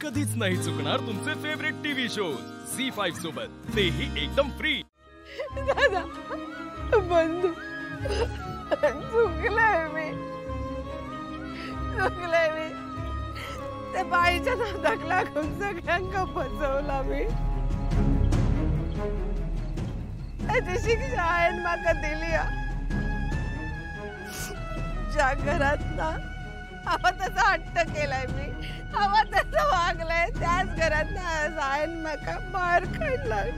कधीच नाही चुकणार तुमचे फेवरेट टीव्ही शोज झी5 सोबत, तेही एकदम फ्री। दादा बंधू चुकलंय मी त्या बाईच्या नादाक लागून सगळ्यांका फसवला मी। त्याची शिक्षा आहे माका दिली। ज्या घरात ना हवा तसा हट्ट केलाय मी, हवा तसं वागलाय, त्याच घरात ना आयन माका मार खायलाय।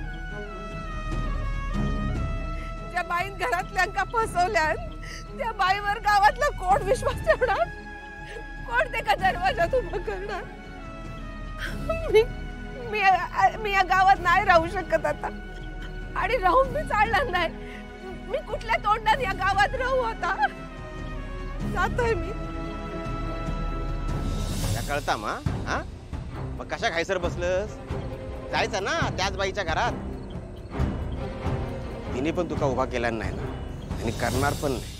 ज्या बाईन घरातल्यांका फसवल्यान त्या बाईवर गावातला कोण विश्वास ठेवणार, कोण ते का दरवाजात उभं करणार। मी या गावात नाही राहू शकत आता, आणि राहून मी चालणार नाही। मी कुठल्या तोंडात या गावात राहू आता, जातोय मी। कळता मा हा मग कशा खायसर बसलस, जायचं ना त्याच बाईच्या घरात। तिने पण तुका उभा केला नाही ना, आणि करणार पण नाही,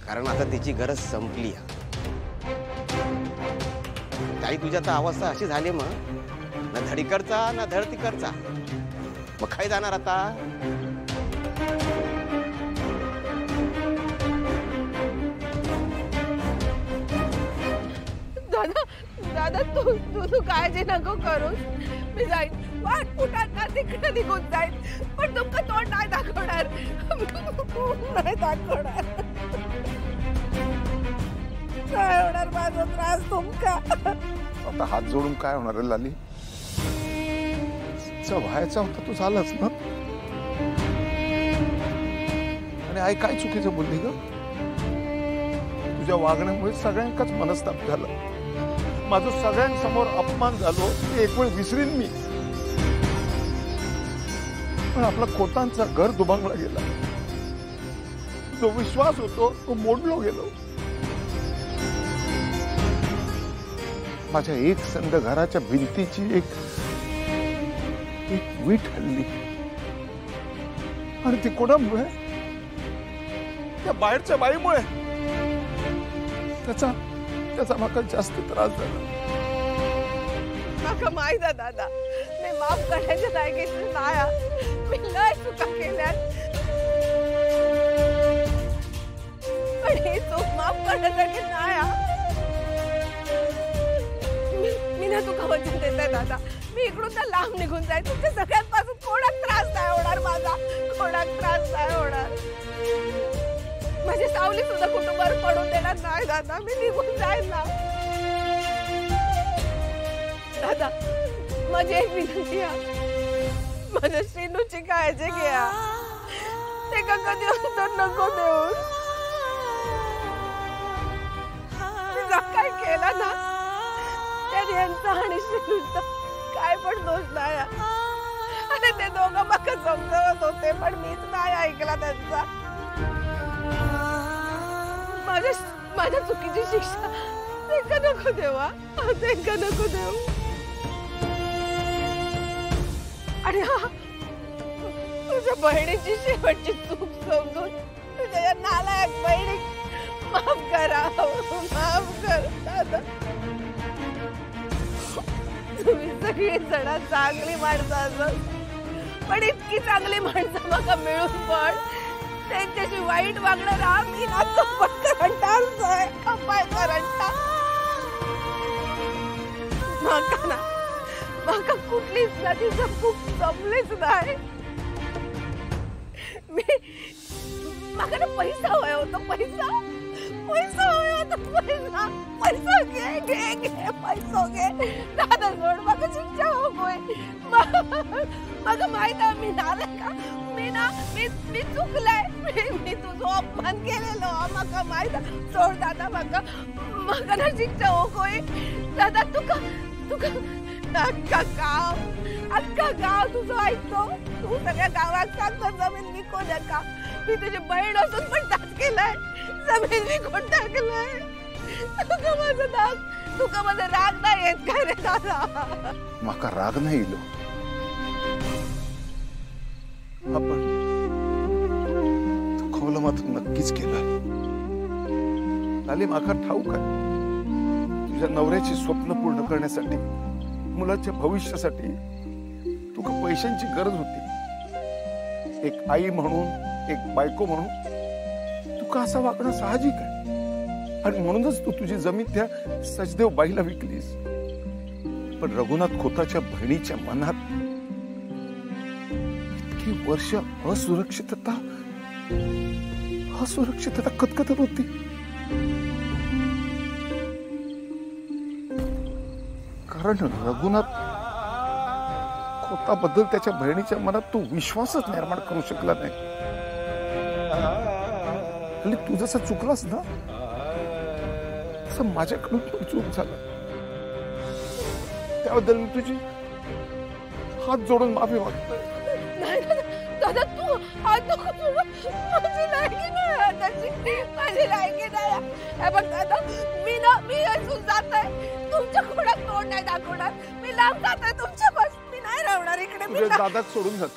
कारण आता तिची गरज संपली। ताई तुझ्या तर अवस्था अशी झाली मग, ना धडीकडचा ना धड तिकडचा, मग काय जाणार आता। दादा तू काळजी नको करूस, मी जाईन वाट फुटात तिकडे निघून जाईन, पण तुमका तोंड नाही दाखवणार, नाही दाखवणार। काय होणार माझा त्रास तुमका। आता हात जोडून काय होणार आहे लाली, व्हायचा होता तू झालाच ना। आणि आई काय चुकीचं बोलली ग, तुझ्या वागण्यामुळे सगळ्यांकाच मनस्ताप झाला, माझं सगळ्यांसमोर अपमान झालो, ते एक वेळ विसरीन मी। पण आपला खोतांचा घर दुभांगला गेला, जो विश्वास होतो तो मोडलो गेलो। माझ्या एक संध घराच्या भिंतीची एक वीट हल्ली, आणि ती कोणामुळे, त्या बाहेरच्या बाईमुळे। त्याचा माका जास्त त्रास झाला। माका माहित आहे दादा, मी माफ करण्याच्या लायकीची नाही, मी लय चुका केल्यात, पण ही चूक माफ करण्यासारखी नाही। मी ना तुका वचन देते दादा, मी इकडून ना लांब निघून जाईन, तुमच्या सगळ्यांपासून कोणाक त्रास नाही होणार, माझा कोणाक त्रास नाही होणार। माझी सावली सुद्धा कुटुंबावर पडून देणार नाही दादा, मी निघून जाईन ना। दादा माझी एक विनंती आहे, माझ्या श्रीनूची काळजी घ्या, ते का कधी अंतर नको देऊ। मी काय केलं ना त्याने यांचा आणि श्रीनूचा काय पण दोष नाही, आणि ते दोघं मला समजवत होते, पण मीच नाही ऐकला त्यांचा। माझ्या चुकीची शिक्षा ते का नको देवा, ते का नको देऊ। आणि तुझ्या बहिणीची शेवटची चूक समजून तुझ्या या नालायक बहिणी माफ करा, माफ कर दादा। तुम्ही सगळी जण चांगली माणसं असत, पण इतकी चांगली माणसं मला मिळून पण त्यांच्याशी वाईट वागणारा मी ना माका कुठलीच नदीचं खूप जमलीच नाही। माका ना पैसा हवा होता, पैसा हवा होता, पैसा घे घे घे, पैसा घे दादा, सोड माका शिक्षा होय। माका माहित आहे मी नाले का, मी चुकलाय, मी तुझं अपमान केलेलो, माका माहित आहे, सोड दादा, माका ना शिक्षा होय दादा। तुका अख्खा गाव तुझं ऐकतो, तू सगळ्या गावात सांगतो जमीन विकू नका, मी तुझी बहीण असून पण तास केलाय, जमीन विकून टाकलाय। तुका माझा राग नाही येत काय रे दादा? माका राग नाही इलो, आपण दुखावलं मात्र नक्कीच केलं। लाली माका ठाऊक आहे, तुझ्या नवऱ्याची स्वप्न पूर्ण करण्यासाठी मुलाच्या भविष्यासाठी तुका पैशांची गरज होती. एक आई म्हणून, एक बायको म्हणून तुका असं वागणं साहजिक आहे. आणि म्हणूनच तू तुझी जमीन त्या सचदेव बाईला विकलीस. पण रघुनाथ खोताच्या बहिणीच्या मनात इतकी वर्ष असुरक्षितता कतकतत होती. कारण रघुनाथ खोताबद्दल त्याच्या बहिणीच्या मनात तो विश्वासच निर्माण करू शकला नाही. आणि तू जसा चुकलास ना तसं माझ्याकडून पण चूक झाला. त्याबद्दल मी तुझी हात जोडून माफी मागतो. दादा तू हात नको जोडू. माझी लायकी नाही त्याची, माझी लायकी नाही. हे बघ दादा, मी अजून जात आहे. तुमच्या कोणात तोंड नाही दाखवणार. मी लांब जात आहे तुमच्यापासून. मी नाही राहणार इकडे. तुझ्या दादाक सोडून जात.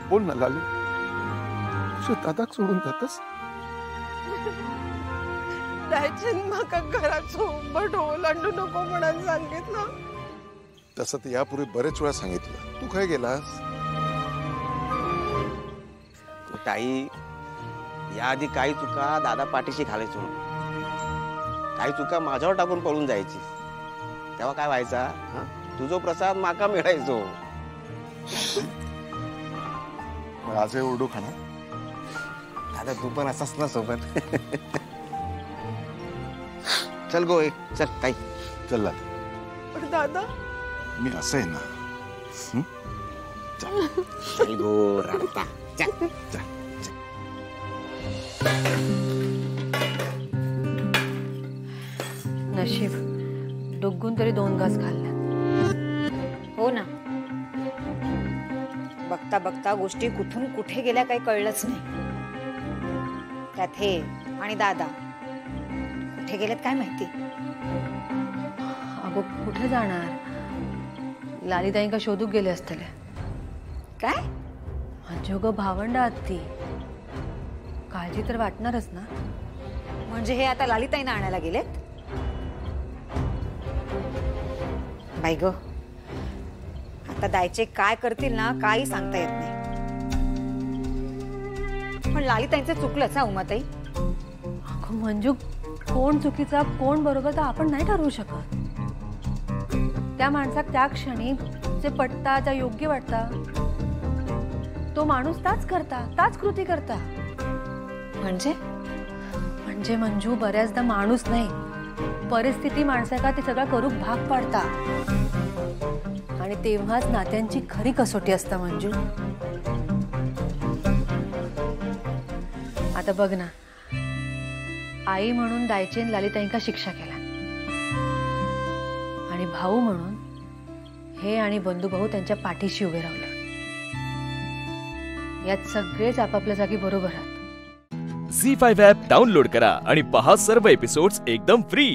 बोल ना लाली, तुझ्या दादाक सोडून जातस? दायचन माका घराचो उंबट ओलांडू नको म्हणून सांगितलं. तसं तर यापूर्वी बरेच वेळा सांगितलं. तू काय गेलास? ताई, याआधी काही चुका दादा पाठीशी घालायचो, काही चुका माझ्यावर टाकून पळून जायची. तेव्हा काय व्हायचा, तुझो प्रसाद माका मिळायचो. आजही उरडू खाणार? दादा तू पण असाच ना सोबत. चल गो, चल ताई, चल लाली. पण दादा मी असं आहे ना. चल गो रडता. चल चल. नशीब डुग्गून तरी 2 घास खाल्ल्या. हो ना, बघता बघता गोष्टी कुठून कुठे गेल्या काही कळलंच नाही. त्यात हे आणि दादा कुठे गेलेत काय माहिती. अगो कुठे जाणार, लालीताईंका शोधूक गेले असतले. काय म्हणजे ग भावंड आहात ती, काळजी तर वाटणारच ना. म्हणजे हे आता लालिताईंना आणायला गेलेत? बाई ग, आता दायचे काय करतील ना काही सांगता येत नाही. पण लालिताईंचं चुकलंच हा उमाताई. अगं मंजू, कोण चुकीचा कोण बरोबर तर आपण नाही ठरवू शकत. त्या माणसाक त्या क्षणी जे पटता, त्या योग्य वाटता, तो माणूस ताच करता, ताच कृती करता. म्हणजे मंजू, बऱ्याचदा माणूस नाही, परिस्थिती माणसाका ते सगळं करूक भाग पाडता. आणि तेव्हाच नात्यांची खरी कसोटी असता मंजू. आता बघ ना, आई म्हणून दायचेन लालिताईंका शिक्षा केला, आणि भाऊ म्हणून हे आणि बंधुभाऊ त्यांच्या पाठीशी उभे राहिले. यात सगळेच आपापल्या जागी बरोबर आहात. झी5 ॲप डाउनलोड करा आणि पहा सर्व एपिसोड्स एकदम फ्री.